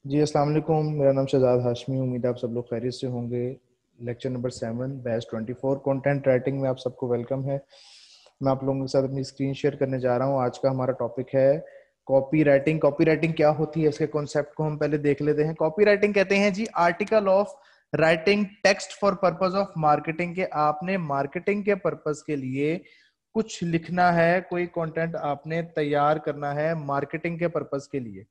जी अस्सलाम वालेकुम। मेरा नाम शहजाद हाशमी। उम्मीद है आप सब लोग खैरियत से होंगे। Lecture number 7 batch 24 content writing में आप सबको वेलकम है। मैं आप लोगों के साथ अपनी स्क्रीन शेयर करने जा रहा हूं। आज का हमारा टॉपिक है कॉपी राइटिंग। कॉपी राइटिंग क्या होती है, इसके कॉन्सेप्ट को हम पहले देख लेते हैं। कॉपी राइटिंग कहते हैं जी article of writing text for purpose of marketing के आपने मार्केटिंग के पर्पज के लिए कुछ लिखना है, कोई कंटेंट आपने तैयार करना है मार्केटिंग के पर्पज के लिए।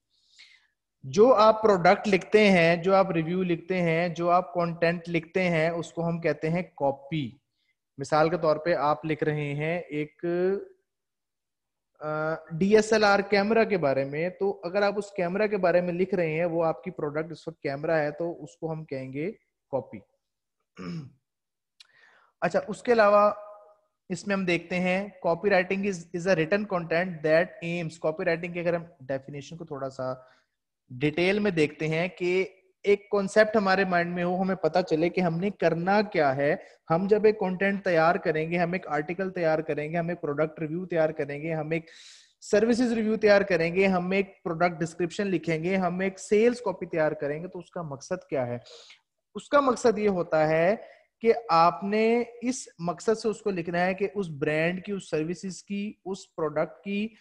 जो आप प्रोडक्ट लिखते हैं, जो आप रिव्यू लिखते हैं, जो आप कंटेंट लिखते हैं, उसको हम कहते हैं कॉपी। मिसाल के तौर पे आप लिख रहे हैं एक डीएसएलआर कैमरा के बारे में, तो अगर आप उस कैमरा के बारे में लिख रहे हैं, वो आपकी प्रोडक्ट इस वक्त कैमरा है, तो उसको हम कहेंगे कॉपी। अच्छा, उसके अलावा इसमें हम देखते हैं copywriting is a written content that aims. Copywriting की अगर हम डेफिनेशन को थोड़ा सा डिटेल में देखते हैं कि एक कॉन्सेप्ट हमारे माइंड में हो, हमें पता चले कि हमने करना क्या है। हम जब एक कंटेंट तैयार करेंगे, हम एक आर्टिकल तैयार करेंगे, हम एक प्रोडक्ट रिव्यू तैयार करेंगे, हम एक सर्विसेज रिव्यू तैयार करेंगे, हम एक प्रोडक्ट डिस्क्रिप्शन लिखेंगे, हम एक सेल्स कॉपी तैयार करेंगे, तो उसका मकसद क्या है? उसका मकसद ये होता है कि आपने इस मकसद से उसको लिखना है कि उस ब्रांड की, उस सर्विसेज की, उस प्रोडक्ट की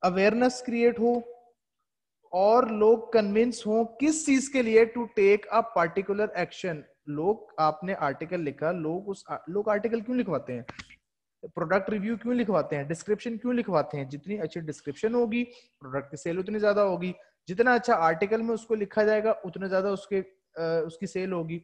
अवेयरनेस क्रिएट हो और लोग कन्विंस हों किस चीज के लिए, to take a particular action. लोग, आपने आर्टिकल लिखा, लोग आर्टिकल क्यों लिखवाते हैं? प्रोडक्ट रिव्यू क्यों लिखवाते हैं? डिस्क्रिप्शन क्यों लिखवाते हैं? जितनी अच्छी डिस्क्रिप्शन होगी, प्रोडक्ट की सेल उतनी ज्यादा होगी। जितना अच्छा आर्टिकल में उसको लिखा जाएगा, उतना ज्यादा उसकी सेल होगी।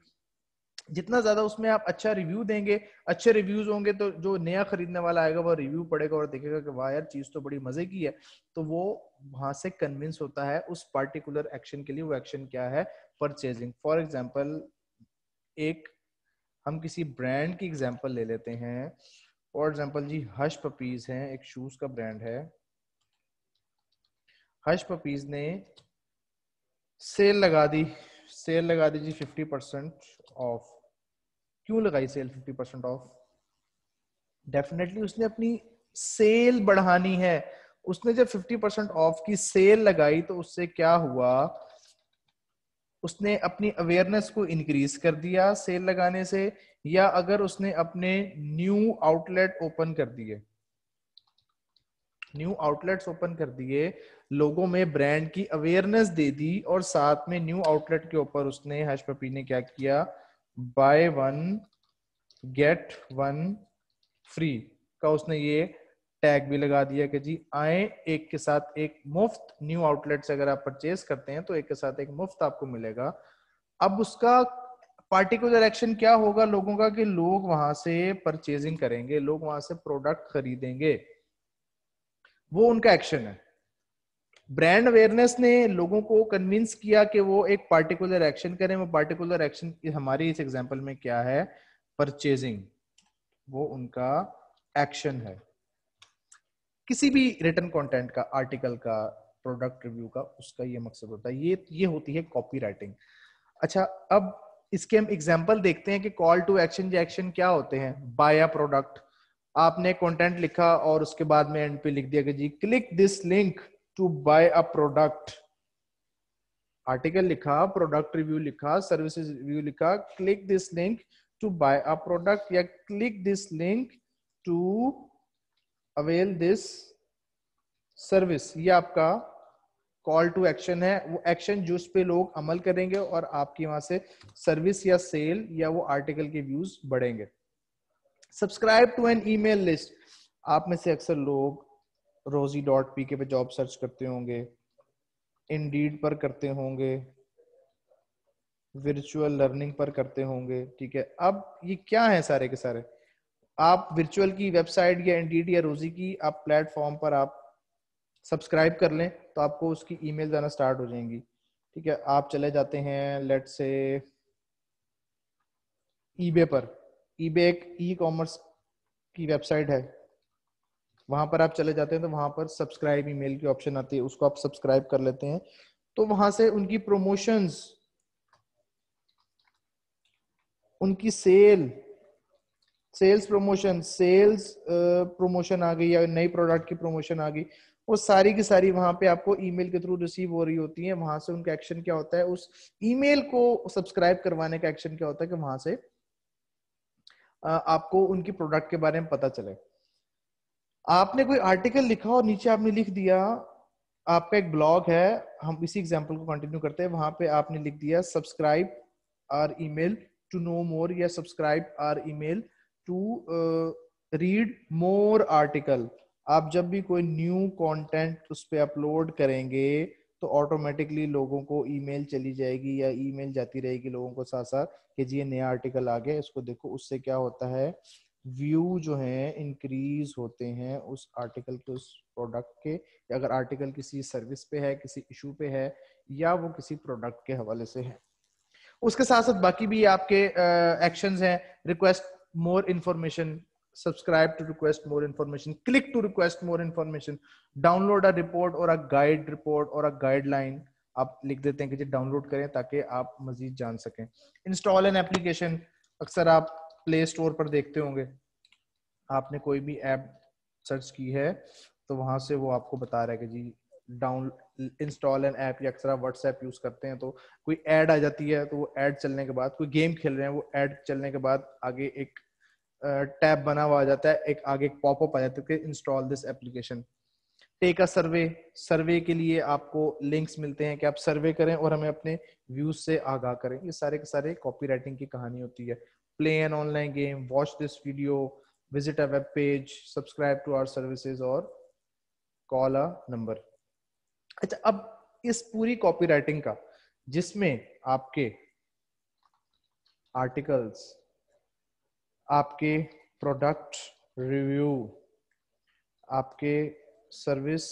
जितना ज्यादा उसमें आप अच्छा रिव्यू देंगे, अच्छे रिव्यूज होंगे, तो जो नया खरीदने वाला आएगा वो रिव्यू पढ़ेगा और देखेगा कि वाह यार, चीज तो बड़ी मजे की है, तो वो वहां से कन्विंस होता है उस पर्टिकुलर एक्शन के लिए। वो एक्शन क्या है? परचेजिंग। फॉर एग्जाम्पल, एक हम किसी ब्रांड की एग्जांपल ले लेते हैं। फॉर एग्जांपल जी, हश पपीज है, एक शूज का ब्रांड है। हश पपीज ने सेल लगा दी। सेल लगा दी जी 50% ऑफ। क्यों लगाई सेल 50% ऑफ? डेफिनेटली उसने अपनी सेल बढ़ानी है। उसने जब 50% ऑफ की सेल लगाई, तो उससे क्या हुआ? उसने अपनी अवेयरनेस को इंक्रीज कर दिया सेल लगाने से, या अगर उसने अपने न्यू आउटलेट ओपन कर दिए, न्यू आउटलेट्स ओपन कर दिए, लोगों में ब्रांड की अवेयरनेस दे दी, और साथ में न्यू आउटलेट के ऊपर उसने, हश पपी ने क्या किया? By one get one free का उसने ये टैग भी लगा दिया कि जी आए एक के साथ एक मुफ्त। न्यू आउटलेट से अगर आप परचेज करते हैं, तो एक के साथ एक मुफ्त आपको मिलेगा। अब उसका पार्टिकुलर एक्शन क्या होगा लोगों का? कि लोग वहां से परचेजिंग करेंगे, लोग वहां से प्रोडक्ट खरीदेंगे। वो उनका एक्शन है। ब्रांड अवेयरनेस ने लोगों को कन्विंस किया कि वो एक पार्टिकुलर एक्शन करें। वो पार्टिकुलर एक्शन हमारी इस एग्जांपल में क्या है? परचेजिंग। वो उनका एक्शन है। किसी भी रिटन कंटेंट का, आर्टिकल का, प्रोडक्ट रिव्यू का, उसका ये मकसद होता है। ये होती है कॉपी राइटिंग। अच्छा, अब इसके हम एग्जांपल देखते हैं कि कॉल टू एक्शन, जो एक्शन क्या होते हैं। बाय अ प्रोडक्ट, आपने कंटेंट लिखा और उसके बाद में एंड पे लिख दिया कि जी click this link to buy a product. Article लिखा, प्रोडक्ट रिव्यू लिखा, सर्विसेज रिव्यू लिखा, click this link to buy a product, या click this link to avail this service. ये आपका कॉल टू एक्शन है। वो एक्शन जिस पे लोग अमल करेंगे और आपकी वहां से सर्विस या सेल या वो आर्टिकल के व्यूज बढ़ेंगे। Subscribe to an email list, आप में से अक्सर लोग rosie.pk पे जॉब सर्च करते होंगे, इंडीड पर करते होंगे, वर्चुअल लर्निंग पर करते होंगे। ठीक है, अब ये क्या है? सारे के सारे आप वर्चुअल की वेबसाइट या इंडीड या रोजी की आप प्लेटफॉर्म पर आप सब्सक्राइब कर लें, तो आपको उसकी ईमेल जाना स्टार्ट हो जाएंगी। ठीक है, आप चले जाते हैं लेट से ईबे पर। ईबे एक ई कॉमर्स की वेबसाइट है। वहां पर आप चले जाते हैं, तो वहां पर सब्सक्राइब ईमेल की ऑप्शन आती है, उसको आप सब्सक्राइब कर लेते हैं। तो वहां से उनकी प्रमोशंस, उनकी सेल्स प्रमोशन आ गई, या नई प्रोडक्ट की प्रमोशन आ गई, वो सारी की सारी वहां पे आपको ईमेल के थ्रू रिसीव हो रही होती है। वहां से उनका एक्शन क्या होता है, उस ईमेल को सब्सक्राइब करवाने का एक्शन क्या होता है कि वहां से आपको उनकी प्रोडक्ट के बारे में पता चले। आपने कोई आर्टिकल लिखा और नीचे आपने लिख दिया, आपका एक ब्लॉग है, हम इसी एग्जांपल को कंटिन्यू करते हैं, वहां पे आपने लिख दिया subscribe our email to know more, या subscribe our email to read more article. आप जब भी कोई न्यू कंटेंट उस पर अपलोड करेंगे तो ऑटोमेटिकली लोगों को ईमेल चली जाएगी, या ईमेल जाती रहेगी लोगों को साथ साथ कि जी ये नया आर्टिकल आ गया, इसको देखो। उससे क्या होता है, व्यू जो है इंक्रीज होते हैं उस आर्टिकल के, उस प्रोडक्ट के, या अगर आर्टिकल किसी सर्विस पे है, किसी इशू पे है, या वो किसी प्रोडक्ट के हवाले से है। उसके साथ साथ बाकी भी आपके एक्शंस हैं, request more information, subscribe to request more information, click to request more information, download a report और अ गाइड रिपोर्ट और अ गाइडलाइन। आप लिख देते हैं कि जी डाउनलोड करें ताकि आप मजीद जान सकें। इंस्टॉल एन एप्लीकेशन, अक्सर आप प्ले स्टोर पर देखते होंगे, आपने कोई भी ऐप सर्च की है तो वहां से वो आपको बता रहा है कि जी डाउन इंस्टॉल एन ऐप, या अक्सर आप व्हाट्सएप यूज करते हैं तो कोई ऐड आ जाती है, तो वो ऐड चलने के बाद, कोई गेम खेल रहे हैं, वो ऐड चलने के बाद आगे एक टैब बना हुआ आ जाता है, एक आगे एक पॉपअप आ जाता है कि install this application. Take a survey, survey के लिए आपको लिंक्स मिलते हैं कि आप सर्वे करें और हमें अपने व्यूज से आगाह करें। ये सारे के सारे कॉपीराइटिंग की कहानी होती है। Play an online game, watch this video, visit a web page, subscribe to our services और कॉल अ नंबर। अच्छा, अब इस पूरी कॉपीराइटिंग का, जिसमें आपके आर्टिकल्स, आपके प्रोडक्ट रिव्यू, आपके service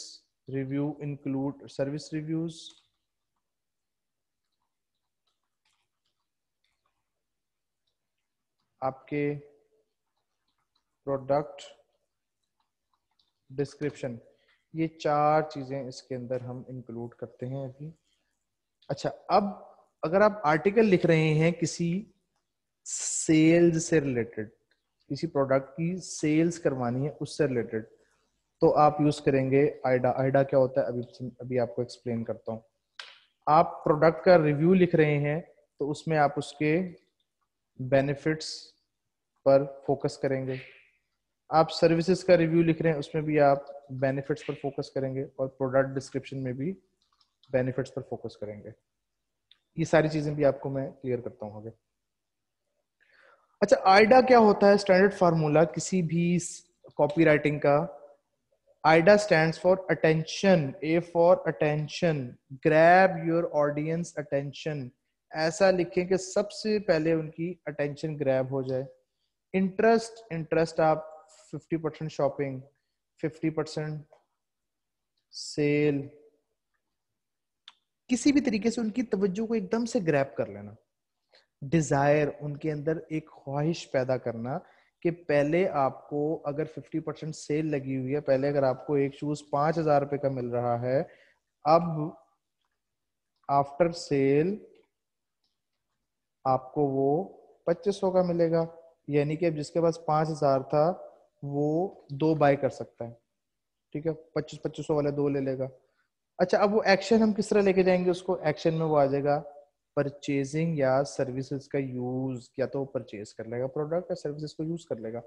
review include service reviews, आपके प्रोडक्ट डिस्क्रिप्शन, ये चार चीजें इसके अंदर हम इंक्लूड करते हैं अभी। अच्छा, अब अगर आप आर्टिकल लिख रहे हैं किसी सेल्स से रिलेटेड, किसी प्रोडक्ट की सेल्स करवानी है उससे रिलेटेड, तो आप यूज करेंगे आइडा। आइडा क्या होता है अभी आपको एक्सप्लेन करता हूँ। आप प्रोडक्ट का रिव्यू लिख रहे हैं तो उसमें आप उसके बेनिफिट्स पर फोकस करेंगे। आप सर्विसेज का रिव्यू लिख रहे हैं उसमें भी आप बेनिफिट्स पर फोकस करेंगे, और प्रोडक्ट डिस्क्रिप्शन में भी बेनिफिट्स पर फोकस करेंगे। ये सारी चीजें भी आपको मैं क्लियर करता हूँ आगे। अच्छा, आइडा क्या होता है, स्टैंडर्ड फार्मूला किसी भी कॉपीराइटिंग का। Aida stands for attention, A for attention, grab your audience attention. ऐसा लिखें कि सबसे पहले उनकी अटेंशन ग्रैब हो जाए। इंटरेस्ट, इंटरेस्ट आप 50% शॉपिंग, 50% सेल, किसी भी तरीके से उनकी तवज्जो को एकदम से ग्रैब कर लेना। डिजायर, उनके अंदर एक ख्वाहिश पैदा करना कि पहले आपको अगर 50% सेल लगी हुई है, पहले अगर आपको एक शूज 5,000 रुपए का मिल रहा है, अब आफ्टर सेल आपको वो 2,500 का मिलेगा। यानी कि अब जिसके पास 5,000 था वो 2 बाय कर सकता है। ठीक है, 2500 वाला 2 ले लेगा। अच्छा, अब वो एक्शन हम किस तरह लेके जाएंगे उसको, एक्शन में वो आ जाएगा परचेजिंग या सर्विसेज का यूज, या तो परचेज कर लेगा प्रोडक्ट या सर्विसेज को यूज कर लेगा।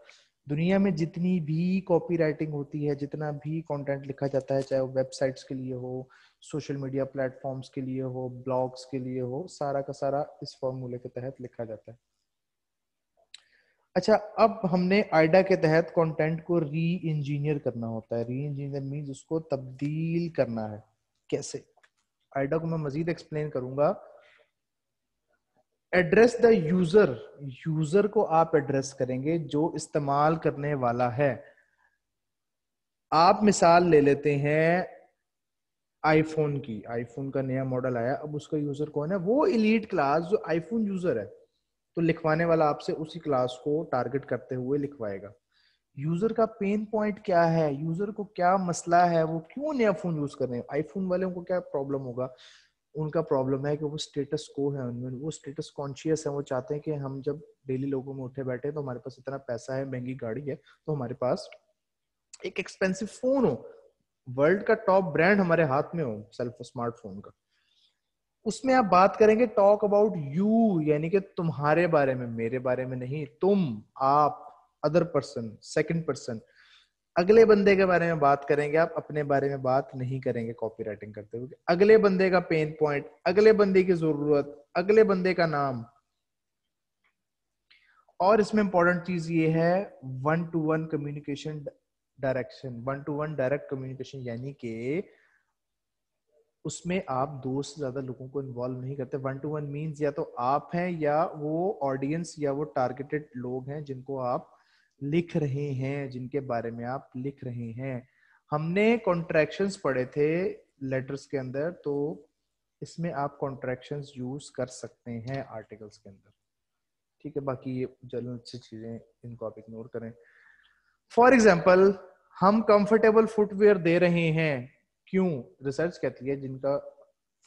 दुनिया में जितनी भी कॉपी राइटिंग होती है, जितना भी कंटेंट लिखा जाता है, चाहे वो वेबसाइट्स के लिए हो, सोशल मीडिया प्लेटफॉर्म्स के लिए हो, ब्लॉग्स के लिए हो, सारा का सारा इस फॉर्मूले के तहत लिखा जाता है। अच्छा, अब हमने आइडा के तहत कंटेंट को री इंजीनियर करना होता है। री इंजीनियर मीन्स उसको तब्दील करना है। कैसे? आइडा को मैं मजीद एक्सप्लेन करूंगा। एड्रेस द यूजर, यूजर को आप एड्रेस करेंगे जो इस्तेमाल करने वाला है। आप मिसाल ले लेते हैं आईफोन की, आईफोन का नया मॉडल आया, अब उसका यूजर कौन है, वो एलीट क्लास जो आईफोन यूजर है, तो लिखवाने वाला आपसे उसी क्लास को टारगेट करते हुए लिखवाएगा। यूजर का पेन पॉइंट क्या है, यूजर को क्या मसला है, वो क्यों नया फोन यूज कर रहे हैं, आईफोन वाले को क्या प्रॉब्लम होगा। उनका प्रॉब्लम है कि वो स्टेटस को है उनमें, वो स्टेटस कॉन्शियस है, वो चाहते हैं कि हम जब डेली लोगों में उठे बैठे तो हमारे पास इतना पैसा है, महंगी गाड़ी है, तो हमारे पास एक एक्सपेंसिव फोन हो। वर्ल्ड का टॉप ब्रांड हमारे हाथ में हो सेल्फ स्मार्टफोन का, उसमें आप बात करेंगे टॉक अबाउट यू, यानी कि तुम्हारे बारे में, मेरे बारे में नहीं, तुम, आप, अदर पर्सन, सेकंड पर्सन, अगले बंदे के बारे में बात करेंगे, आप अपने बारे में बात नहीं करेंगे कॉपीराइटिंग करते हुए। अगले बंदे का पेन पॉइंट, अगले बंदे की जरूरत, अगले बंदे का नाम। और इसमें इंपॉर्टेंट चीज ये है one two one communication direction, one two one direct communication, यानी कि उसमें आप दो से ज्यादा लोगों को इन्वॉल्व नहीं करते। वन टू वन मीन्स या तो आप हैं या वो ऑडियंस या वो टारगेटेड लोग हैं जिनको आप लिख रहे हैं, जिनके बारे में आप लिख रहे हैं। हमने कॉन्ट्रैक्शंस पढ़े थे लेटर्स के अंदर, तो इसमें आप कॉन्ट्रैक्शंस यूज कर सकते हैं आर्टिकल्स के अंदर, ठीक है। बाकी ये जनरल सी चीजें, इनको आप इग्नोर करें। फॉर एग्जाम्पल, हम कंफर्टेबल फुटवेयर दे रहे हैं, क्यों? रिसर्च कहती है जिनका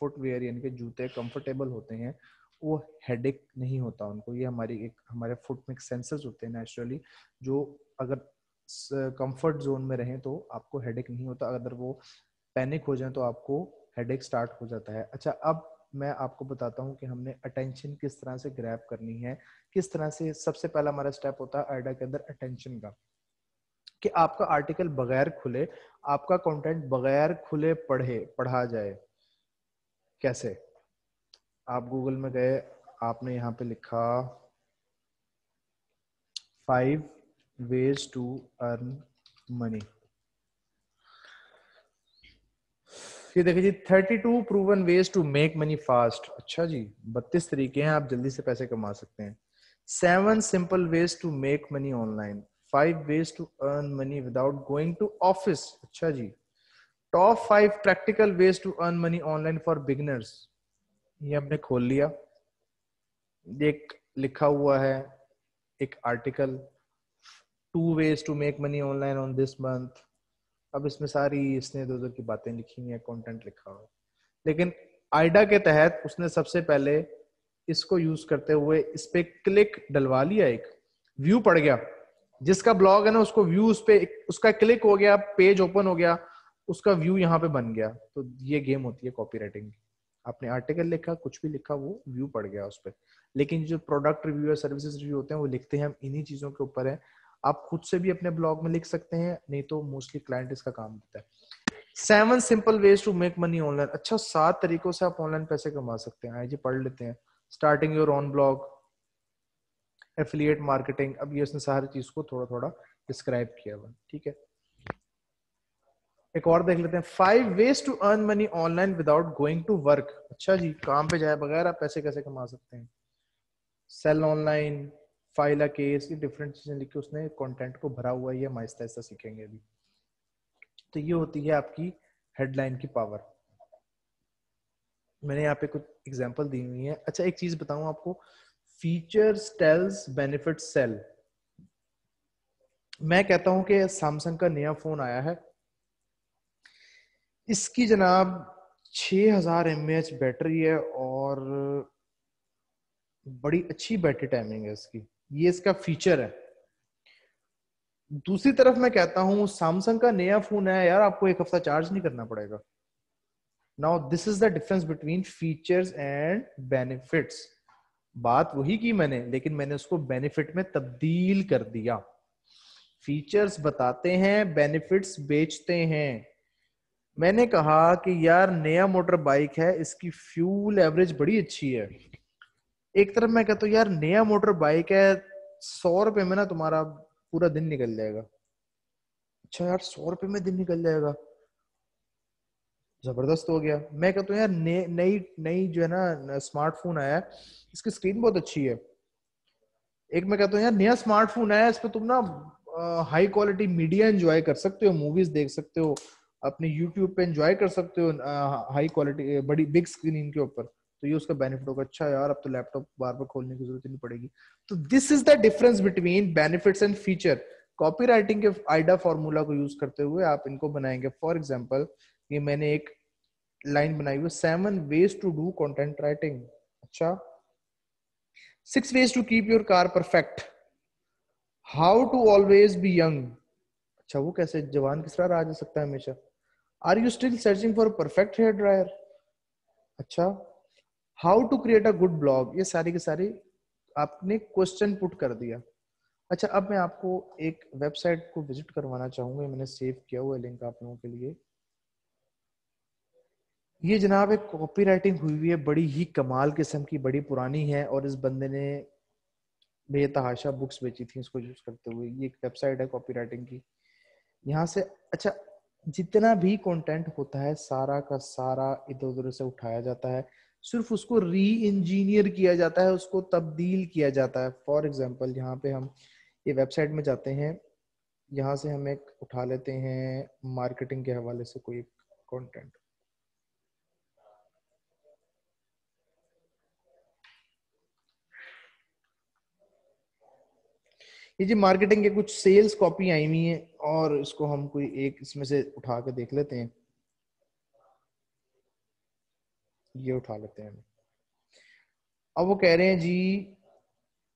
फुटवेयर यानी कि जूते कंफर्टेबल होते हैं वो हेडेक नहीं होता उनको। ये हमारे फुट में सेंसर्स होते हैं नेचुरली, जो अगर कंफर्ट जोन में रहें तो आपको हेडेक नहीं होता, अगर वो पैनिक हो जाए तो आपको हेडेक स्टार्ट हो जाता है। अच्छा, अब मैं आपको बताता हूँ कि हमने अटेंशन किस तरह से ग्रैब करनी है, किस तरह से। सबसे पहला हमारा स्टेप होता है आइडा के अंदर अटेंशन का, कि आपका आर्टिकल बगैर खुले, आपका कंटेंट बगैर खुले पढ़ा जाए। कैसे? आप गूगल में गए, आपने यहाँ पे लिखा 5 ways to earn money, ये देखिए जी 32 proven ways to make money fast. अच्छा जी, 32 तरीके हैं आप जल्दी से पैसे कमा सकते हैं। 7 simple ways to make money online, 5 ways to earn money without going to office। अच्छा जी, top 5 practical ways to earn money online for beginners, ये हमने खोल लिया। एक लिखा हुआ है एक article, 2 ways to make money online on this month। अब इसमें सारी इसने इधर उधर की बातें लिखी हुई है, कंटेंट लिखा हुआ है, लेकिन आइडा के तहत उसने सबसे पहले इसको यूज करते हुए इस पे क्लिक डलवा लिया, एक व्यू पड़ गया। जिसका ब्लॉग है ना उसको व्यू, उस पे उसका क्लिक हो गया, पेज ओपन हो गया, उसका व्यू यहाँ पे बन गया। तो ये गेम होती है कॉपीराइटिंग की। आपने आर्टिकल लिखा, कुछ भी लिखा, वो व्यू पड़ गया उस पर। लेकिन जो प्रोडक्ट रिव्यू या सर्विसेज रिव्यू होते हैं वो लिखते हैं हम इन्हीं चीजों के ऊपर है। आप खुद से भी अपने ब्लॉग में लिख सकते हैं, नहीं तो मोस्टली क्लाइंट इसका काम देता है। 7 simple ways to make money online. अच्छा, 7 तरीकों से आप ऑनलाइन पैसे कमा सकते हैं। आइए पढ़ लेते हैं। Starting your own blog, affiliate marketing. अब ये उसने सारी चीज को थोड़ा थोड़ा डिस्क्राइब किया हुआ, ठीक है। एक और देख लेते हैं, 5 ways to earn money online without going to work। अच्छा जी, काम पे जाए बगैर आप पैसे कैसे कमा सकते हैं। Sell online, file a case, ये डिफरेंट चीजें लिखी उसने, कंटेंट को भरा हुआ है, ये हम आहिस्ता आहिस्ता सीखेंगे अभी। तो ये होती है आपकी हेडलाइन की पावर। मैंने यहाँ पे कुछ एग्जांपल दी हुई है। अच्छा, एक चीज बताऊं आपको, फीचर्स टेल्स बेनिफिट्स सेल। मैं कहता हूं कि सैमसंग का नया फोन आया है, इसकी जनाब 6000 mAh बैटरी है और बड़ी अच्छी बैटरी टाइमिंग है इसकी, ये इसका फीचर है। दूसरी तरफ मैं कहता हूं सैमसंग का नया फोन है यार, आपको 1 हफ्ता चार्ज नहीं करना पड़ेगा। Now this is the difference between features and benefits. बात वही की मैंने, लेकिन मैंने उसको बेनिफिट में तब्दील कर दिया। फीचर्स बताते हैं, बेनिफिट्स बेचते हैं। मैंने कहा कि यार नया मोटर बाइक है, इसकी फ्यूल एवरेज बड़ी अच्छी है। एक तरफ मैं कहता हूँ यार नया मोटर बाइक है, 100 रुपए में ना तुम्हारा पूरा दिन निकल जाएगा। अच्छा यार 100 रुपए में दिन निकल जाएगा, जबरदस्त हो गया। मैं कहता हूँ यार नई नई जो है ना स्मार्टफोन आया है, इसकी स्क्रीन बहुत अच्छी है। एक मैं कहता हूँ यार नया स्मार्टफोन आया है, इस पे तुम ना हाई क्वालिटी मीडिया एंजॉय कर सकते हो, मूवीज देख सकते हो, अपने यूट्यूब पे एंजॉय कर सकते हो हाई क्वालिटी बड़ी बिग स्क्रीन के ऊपर। तो ये उसका बेनिफिट होगा। अच्छा यार अब तो लैपटॉप बार बार खोलने की जरूरत ही नहीं पड़ेगी। तो this is the difference between benefits and feature. Copy writing के आइडा फॉर्मूला को यूज करते हुए आप इनको बनाएंगे। फॉर एग्जाम्पल, ये मैंने एक लाइन बनाई हुई, 7 ways to do content writing. अच्छा, 6 ways to keep your car perfect, how to always be young. अच्छा, वो कैसे, जवान किस तरह रहा जा सकता है हमेशा। Are you still searching for perfect hair dryer? अच्छा, how to create a good blog, ये सारी के सारी आपने क्वेश्चन पुट कर दिया। अच्छा, अब मैं आपको एक वेबसाइट को विजिट करवाना चाहूंगा, मैंने सेव किया हुआ है लिंक आप लोगों के लिए। ये जनाब एक कॉपी राइटिंग हुई हुई है, बड़ी ही कमाल किस्म की, बड़ी पुरानी है, और इस बंदे ने बेतहाशा बुक्स बेची थी इसको यूज करते हुए। ये एक वेबसाइट है कॉपी राइटिंग की, यहाँ से अच्छा जितना भी कंटेंट होता है सारा का सारा इधर उधर से उठाया जाता है, सिर्फ उसको री इंजीनियर किया जाता है, उसको तब्दील किया जाता है। फॉर एग्जांपल यहाँ पे हम ये वेबसाइट में जाते हैं, यहाँ से हम एक उठा लेते हैं मार्केटिंग के हवाले से कोई कंटेंट। ये जी मार्केटिंग के कुछ सेल्स कॉपी आई हुई है, और इसको हम कोई एक इसमें से उठा के देख लेते हैं। ये उठा लेते हैं। अब वो कह रहे हैं जी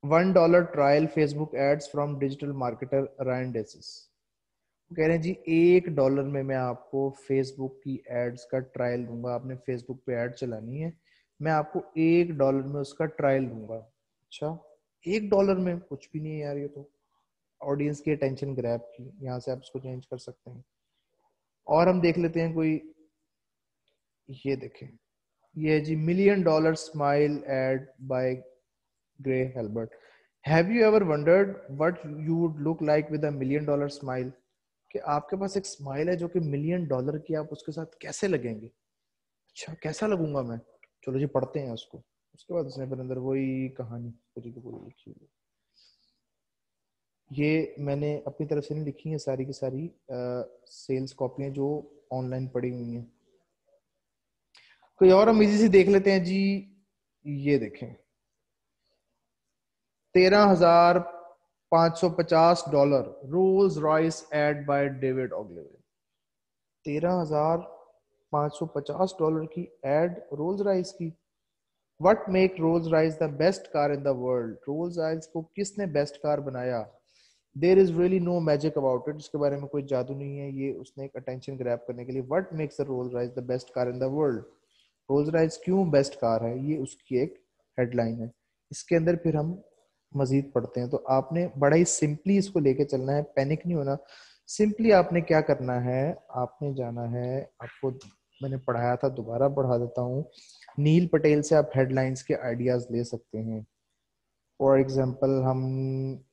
$1 trial Facebook ads from digital marketer Ryan Deiss. कह रहे हैं जी $1 में मैं आपको फेसबुक की एड्स का ट्रायल दूंगा, आपने फेसबुक पे एड चलानी है, मैं आपको $1 में उसका ट्रायल दूंगा। अच्छा, $1 में कुछ भी नहीं है यार, ये तो ऑडियंस की अटेंशन ग्रैब की, यहाँ से आप इसको चेंज कर सकते हैं। और हम देख लेते हैं कोई, ये देखें, ये है जी $1 million smile ad by Gary Halbert. Have you ever wondered what you would look like with a $1 million smile? कि आपके पास एक स्माइल है जो कि $1 million की, आप उसके साथ कैसे लगेंगे? अच्छा, कैसा लगूंगा मैं? चलो जी पढ़ते हैं उसको। उसके बाद उसने फिर अंदर वही कहानी पूरी की पूरी लिखी हुई है। ये मैंने अपनी तरफ से नहीं लिखी है, सारी की सारी सेल्स कॉपियां जो ऑनलाइन पड़ी हुई हैं। कोई और हम इजी से देख लेते हैं जी। ये देखें, $13,550 Rolls Royce ad by David Ogilvy. $13,550 की एड रोल्स रॉयस की। What make Rolls Royce the best car in the world? Rolls Royce को किसने बेस्ट कार बनाया? There is really no magic about it, इसके बारे में कोई जादू नहीं है, ये उसने एक अटेंशन ग्रैब करने के लिए। What makes the roles Royce the best car in the world? Rolls Royce क्यों बेस्ट कार है, ये उसकी एक हेडलाइन है। इसके अंदर फिर हम मजीद पढ़ते हैं। तो आपने बड़ा ही सिंपली इसको लेके चलना है, पैनिक नहीं होना। सिंपली आपने क्या करना है, आपने जाना है, आपको मैंने पढ़ाया था, दोबारा पढ़ा देता हूँ। नील पटेल से आप हेडलाइंस के आइडियाज ले सकते हैं। फॉर एग्जांपल हम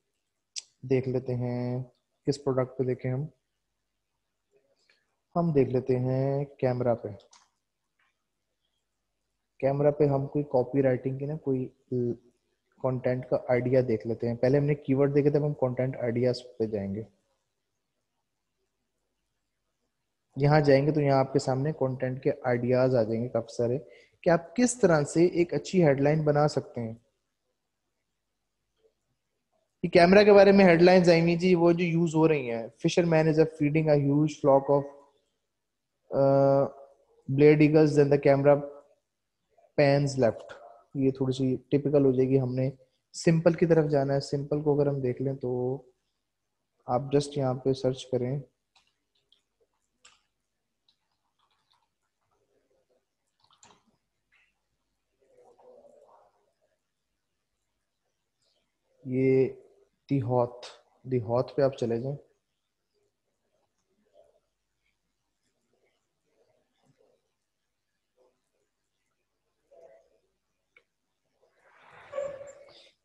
देख लेते हैं, किस प्रोडक्ट पे देखें हम देख लेते हैं कैमरा पे। कैमरा पे हम कोई कॉपी राइटिंग की ना कोई कंटेंट का आइडिया देख लेते हैं। पहले हमने कीवर्ड देखे थे, अब हम कंटेंट आइडियाज पे जाएंगे। यहाँ जाएंगे तो यहाँ आपके सामने कंटेंट के आइडियाज आ जाएंगे काफी सारे, कि आप किस तरह से एक अच्छी हेडलाइन बना सकते हैं। ये कैमरा के बारे में हेडलाइंस आएंगी जी, वो जो यूज हो रही हैं। Fisherman is a feeding a huge flock of bald eagles then the camera pans left. ये थोड़ी सी टिपिकल हो जाएगी, हमने सिंपल की तरफ जाना है। सिंपल को अगर हम देख लें तो आप जस्ट यहाँ पे सर्च करें, ये दी हॉथ पे आप चले जाएं।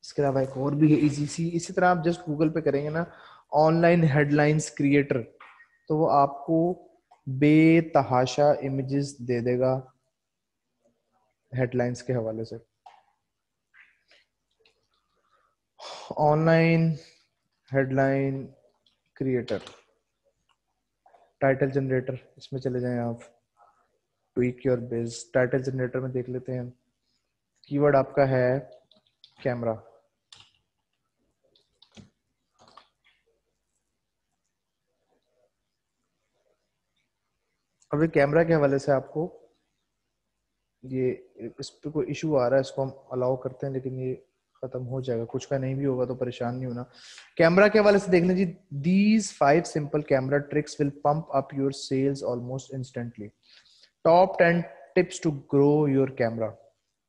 इसके अलावा एक और भी है इजी सी, इसी तरह आप जस्ट गूगल पे करेंगे ना ऑनलाइन हेडलाइंस क्रिएटर, तो वो आपको बेतहाशा इमेजेस दे देगा हेडलाइंस के हवाले से। Online headline creator, title generator, इसमें चले जाएं आप। Tweak your base, title generator में देख लेते हैं। कीवर्ड आपका है कैमरा। अब ये कैमरा के हवाले से आपको ये इस पे कोई इशू आ रहा है, इसको हम अलाउ करते हैं, लेकिन ये खत्म हो जाएगा, कुछ का नहीं भी होगा तो परेशान नहीं होना। कैमरा के हवाले से देखना जी, these 5 simple camera tricks will pump up your sales almost instantly. Top 10 tips to grow your camera.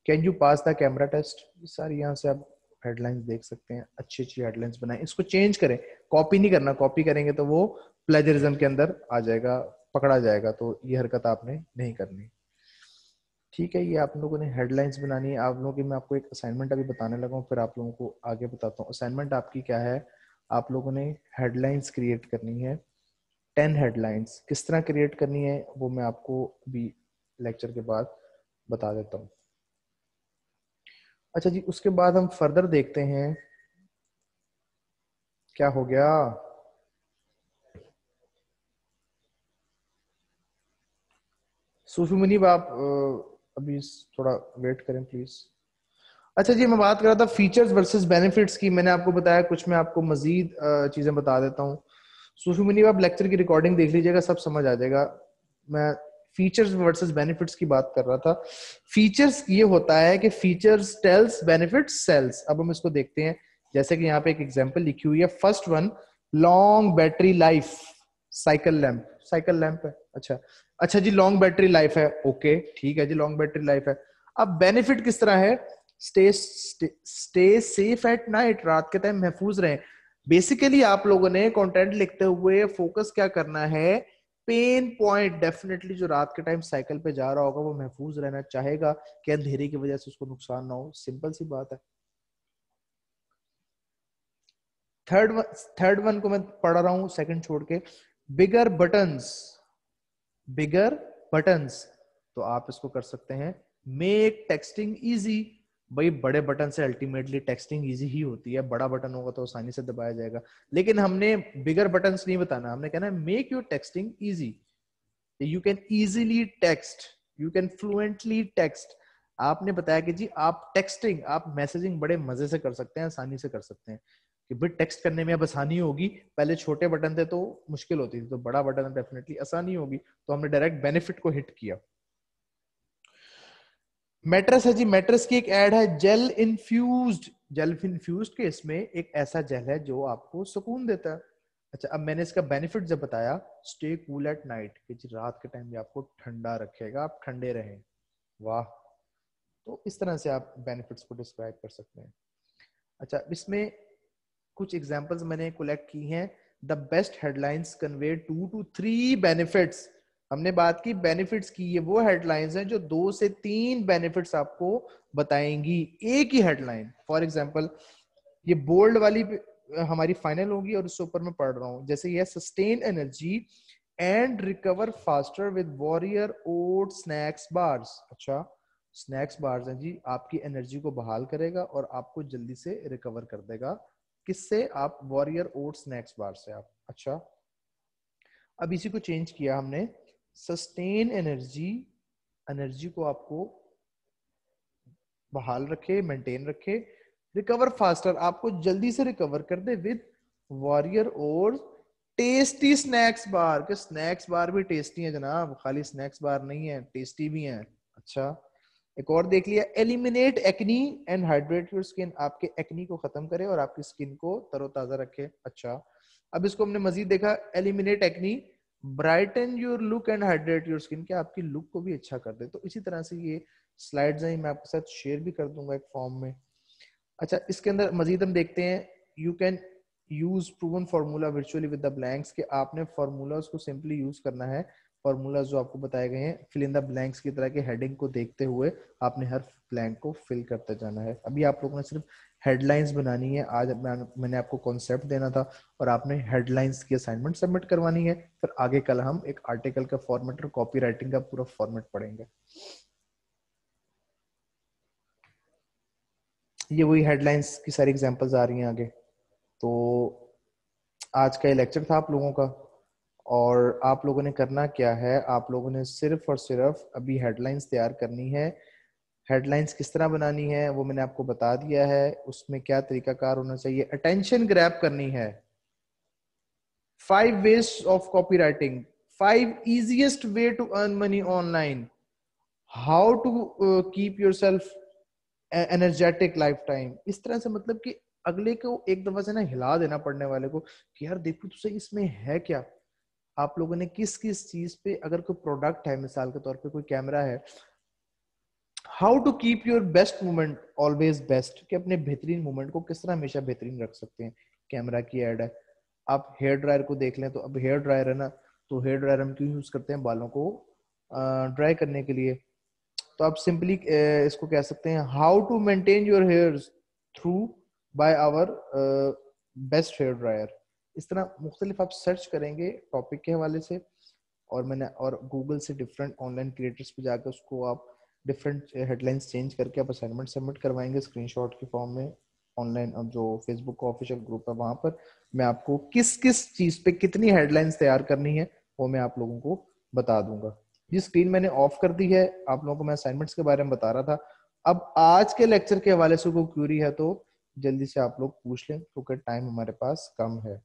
Can you pass the camera test. सारी यहाँ से आप हेडलाइंस देख सकते हैं, अच्छी अच्छी हेडलाइंस बनाएं, इसको चेंज करें, कॉपी नहीं करना, कॉपी करेंगे तो वो प्लेजरिज्म के अंदर आ जाएगा, पकड़ा जाएगा, तो ये हरकत आपने नहीं करनी। ठीक है, ये आप लोगों ने हेडलाइंस बनानी है। आप लोगों की मैं आपको एक असाइनमेंट अभी बताने लगा हूँ, फिर आप लोगों को आगे बताता हूँ। असाइनमेंट आपकी क्या है, आप लोगों ने हेडलाइंस क्रिएट करनी है, 10 हेडलाइंस। किस तरह क्रिएट करनी है वो मैं आपको अभी लेक्चर के बाद बता देता हूँ। अच्छा जी, उसके बाद हम फर्दर देखते हैं क्या हो गया। सूफी मुनीब आप अभी थोड़ा वेट करें प्लीज। अच्छा जी, मैं बात कर रहा था फीचर्स वर्सेस बेनिफिट्स की। मैंने आपको बताया, कुछ मैं आपको मजीद चीजें बता देता हूँ। सूफी मुनीब आप लेक्चर की रिकॉर्डिंग देख लीजिएगा, सब समझ आ जाएगा। मैं फीचर्स वर्सेस बेनिफिट्स की बात कर रहा था। फीचर्स ये होता है कि फीचर्स टेल्स, बेनिफिट्स सेल्स। अब हम इसको देखते हैं, जैसे कि यहाँ पे एक एग्जांपल लिखी हुई है। First one, long battery life, cycle lamp. Cycle lamp है, अच्छा अच्छा जी, लॉन्ग बैटरी लाइफ है, ओके ठीक है जी, लॉन्ग बैटरी लाइफ है। अब बेनिफिट किस तरह है, स्टे सेफ एट नाइट, रात के टाइम महफूज रहें। बेसिकली आप लोगों ने कंटेंट लिखते हुए फोकस क्या करना है, पेन पॉइंट। डेफिनेटली जो रात के टाइम साइकिल पे जा रहा होगा वो महफूज रहना चाहेगा कि अंधेरे की वजह से उसको नुकसान ना हो, सिंपल सी बात है। थर्ड वन को मैं पढ़ रहा हूं सेकंड छोड़ के, बिगर बटन्स। बिगर बटन्स, तो आप इसको कर सकते हैं, मेक टेक्सटिंग इजी। भाई बड़े बटन से अल्टीमेटली टेक्सटिंग इजी ही होती है, बड़ा बटन होगा तो आसानी से दबाया जाएगा, लेकिन हमने बिगर बटन्स नहीं बताना, हमने कहना है make your texting easy. You can easily text, you can fluently text. आपने बताया कि जी आप टेक्सटिंग, आप मैसेजिंग बड़े मजे से कर सकते हैं, आसानी से कर सकते हैं, कि भाई टेक्स्ट करने में अब आसानी होगी। पहले छोटे बटन थे तो मुश्किल होती थी, तो बड़ा बटन डेफिनेटली आसानी होगी, तो हमने डायरेक्ट बेनिफिट को हिट किया। मैट्रेस है जी, मैट्रेस की एक ऐड है, जेल इन्फ्यूज्ड। जेल इन्फ्यूज्ड के इसमें एक ऐसा जेल है जो आपको सुकून देता है। अच्छा, अब मैंने इसका बेनिफिट जब बताया, स्टे कूल एट नाइट, कि जी रात के टाइम भी आपको ठंडा रखेगा, आप ठंडे रहें। वाह, तो इस तरह से आप बेनिफिट्स को डिस्क्राइब कर सकते हैं। अच्छा, इसमें कुछ एग्जांपल्स मैंने कलेक्ट की हैं। The best headlines convey 2 to 3 benefits. हमने बात की बेनिफिट्स की, ये वो हेडलाइंस हैं जो 2 से 3 बेनिफिट्स आपको बताएंगी एक ही हेडलाइन। फॉर एग्जांपल, ये बोल्ड वाली हमारी फाइनल होगी और उसके ऊपर मैं पढ़ रहा हूँ, जैसे ये sustain energy and recover faster with warrior oat snacks bars. अच्छा, स्नैक्स बार्स हैं जी, आपकी एनर्जी को बहाल करेगा और आपको जल्दी से रिकवर कर देगा। किससे, आप वॉरियर ओट स्नैक्स बार से आप। अच्छा, अब इसी को चेंज किया हमने, सस्टेन एनर्जी, एनर्जी को आपको बहाल रखे, मेंटेन रखे, रिकवर फास्टर, आपको जल्दी से रिकवर कर दे, विद वॉरियर और टेस्टी स्नैक्स बार। के स्नैक्स बार भी टेस्टी है जनाब, खाली स्नैक्स बार नहीं है, टेस्टी भी है। अच्छा, एक और देख लिया, eliminate acne and hydrate your skin, आपके एक्नी को खत्म करे और आपकी स्किन को तरोताजा रखे। अच्छा, अब इसको हमने मजीद देखा, eliminate acne, brighten your look and hydrate your skin, क्या आपकी लुक को भी अच्छा कर दे। तो इसी तरह से ये स्लाइड्स हैं, मैं आपके साथ शेयर भी कर दूंगा एक फॉर्म में। अच्छा, इसके अंदर मजीद हम देखते हैं, you can use proven formula virtually with the blanks, के आपने फार्मूलाज को सिंपली यूज करना है। फार्मूलाज जो आपको बताए गए हैं, फिल इन द ब्लैंक्स की तरह के हेडिंग को देखते हुए आपने हर ब्लैंक को फिल करते जाना है। अभी आप लोगों ने सिर्फ हेडलाइंस बनानी है, आज मैंने आपको कॉन्सेप्ट देना था और आपने हेडलाइंस की असाइनमेंट सबमिट करवानी है। फिर आगे कल हम एक आर्टिकल का फॉर्मेट और कॉपी राइटिंग का पूरा फॉर्मेट पढ़ेंगे। ये वही हेडलाइंस की सारी एग्जांपल्स आ रही हैं आगे। तो आज का ये लेक्चर था आप लोगों का, और आप लोगों ने करना क्या है, आप लोगों ने सिर्फ और सिर्फ अभी हेडलाइंस तैयार करनी है। हेडलाइंस किस तरह बनानी है वो मैंने आपको बता दिया है, उसमें क्या तरीकाकार होना चाहिए, अटेंशन ग्रैब करनी है। 5 ways of copywriting, 5 easiest way to earn money online, how to keep yourself energetic life time, इस तरह से मतलब कि अगले को एक दफा से ना हिला देना पड़ने वाले को कि यार देखो तो सही इसमें है क्या, आप लोगों ने किस किस चीज पे, अगर कोई प्रोडक्ट है मिसाल के तौर पे कोई कैमरा है, how to keep your best moment always best, कि अपने बेहतरीन मोमेंट को किस तरह हमेशा बेहतरीन रख सकते हैं। कैमरा की ऐड है। आप हेयर ड्रायर को देख लें तो अब हेयर ड्रायर है ना, तो हेयर ड्रायर हम क्यों यूज करते हैं, बालों को ड्राई करने के लिए। तो आप सिंपली इसको कह सकते हैं how to maintain your hair through buy our best hair dryer. इस तरह मुख्तलिफ आप सर्च करेंगे टॉपिक के हवाले से, और मैंने और गूगल से डिफरेंट ऑनलाइन क्रिएटर्स पे जाकर उसको आप डिफरेंट हेडलाइंस चेंज करके आप असाइनमेंट सबमिट करवाएंगे स्क्रीनशॉट की फॉर्म में। ऑनलाइन अब जो फेसबुक का ऑफिशियल ग्रुप है वहां पर मैं आपको किस किस चीज पे कितनी हेडलाइंस तैयार करनी है वो मैं आप लोगों को बता दूंगा। ये स्क्रीन मैंने ऑफ कर दी है, आप लोगों को मैं असाइनमेंट्स के बारे में बता रहा था। अब आज के लेक्चर के हवाले से कोई क्यूरी है तो जल्दी से आप लोग पूछ लें क्योंकि टाइम हमारे पास कम है।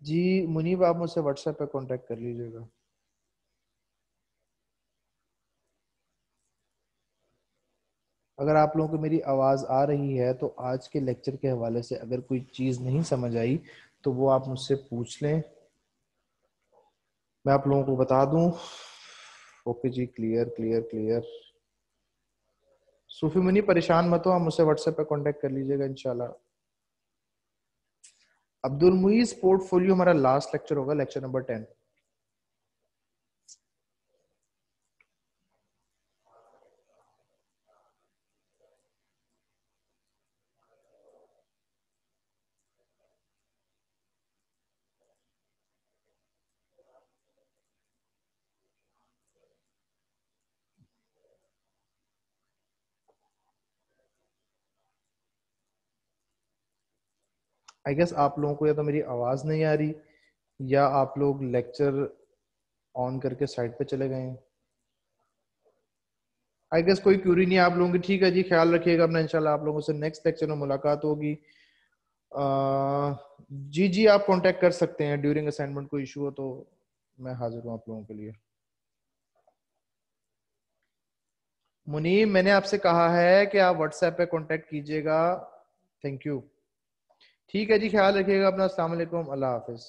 जी मुनीब, आप मुझसे व्हाट्सएप पे कांटेक्ट कर लीजिएगा। अगर आप लोगों को मेरी आवाज़ आ रही है तो आज के लेक्चर के हवाले से अगर कोई चीज़ नहीं समझ आई तो वो आप मुझसे पूछ लें, मैं आप लोगों को बता दूं। ओके जी, क्लियर क्लियर क्लियर। सूफी मुनी परेशान मत हो, आप मुझसे व्हाट्सएप पे कांटेक्ट कर लीजिएगा इंशाल्लाह। अब्दुल मुईज पोर्टफोलियो हमारा लास्ट लेक्चर होगा, लेक्चर नंबर 10। आई गेस आप लोगों को या तो मेरी आवाज़ नहीं आ रही या आप लोग लेक्चर ऑन करके साइड पे चले गए हैं। आई गेस कोई क्यूरी नहीं है आप लोगों की। ठीक है जी, ख्याल रखिएगा अपना, इंशाल्लाह आप लोगों से नेक्स्ट लेक्चर में मुलाकात होगी। जी जी, आप कांटेक्ट कर सकते हैं ड्यूरिंग असाइनमेंट, कोई इशू हो तो मैं हाजिर हूँ आप लोगों के लिए। मुनीब, मैंने आपसे कहा है कि आप व्हाट्सएप पे कांटेक्ट कीजिएगा। Thank you. ठीक है जी, ख्याल रखिएगा अपना। अस्सलाम वालेकुम, अल्लाह हाफिज।